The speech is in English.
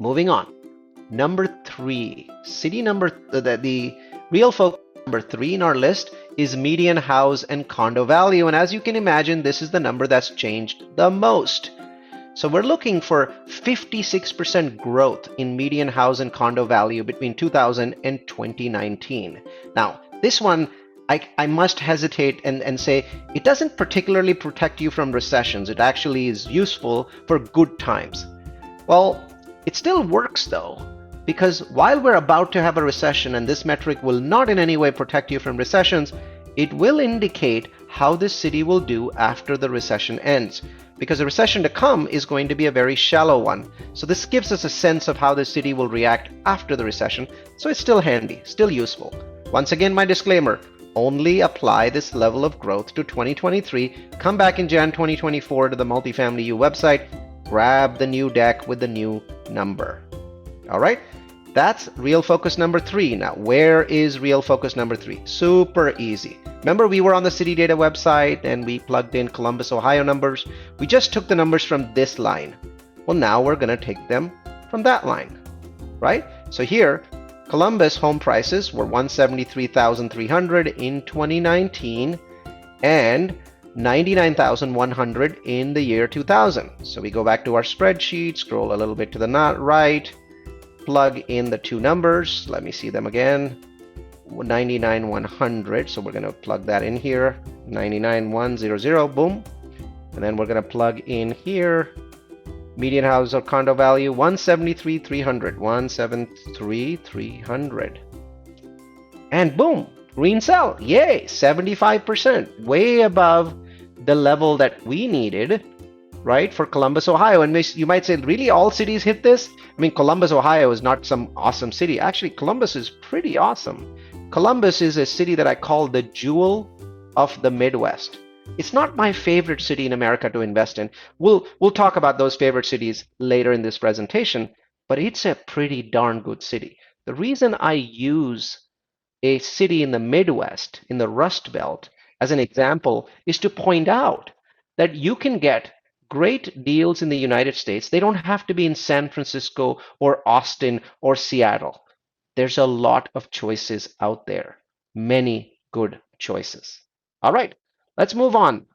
Moving on. Number three, city number, the real focus number three in our list is median house and condo value. And as you can imagine, this is the number that's changed the most. So we're looking for 56% growth in median house and condo value between 2000 and 2019. Now, this one, I must hesitate and say it doesn't particularly protect you from recessions. It actually is useful for good times. Well, it still works though, because while we're about to have a recession and this metric will not in any way protect you from recessions, it will indicate how this city will do after the recession ends. Because the recession to come is going to be a very shallow one. So this gives us a sense of how the city will react after the recession. So it's still handy, still useful. Once again, my disclaimer, only apply this level of growth to 2023. Come back in Jan 2024 to the Multifamily U website, grab the new deck with the new number. All right, that's real focus number three. Now, where is real focus number three? Super easy. Remember, we were on the city data website and we plugged in Columbus, Ohio numbers. We just took the numbers from this line. Well, now we're going to take them from that line, right? So here, Columbus home prices were $173,300 in 2019 and $99,100 in the year 2000. So we go back to our spreadsheet, scroll a little bit to the right, plug in the two numbers. Let me see them again. 99,100. So we're going to plug that in here. 99,100. Boom. And then we're going to plug in here. Median house or condo value 173,300. 173,300. And boom, green cell. Yay, 75%, way above the level that we needed, right, for Columbus, Ohio. And you might say, really, all cities hit this? I mean, Columbus, Ohio is not some awesome city. Actually, Columbus is pretty awesome. Columbus is a city that I call the jewel of the Midwest. It's not my favorite city in America to invest in. We'll talk about those favorite cities later in this presentation, but it's a pretty darn good city. The reason I use a city in the Midwest, in the Rust Belt, as an example, is to point out that you can get great deals in the United States. They don't have to be in San Francisco or Austin or Seattle. There's a lot of choices out there, many good choices. All right, let's move on.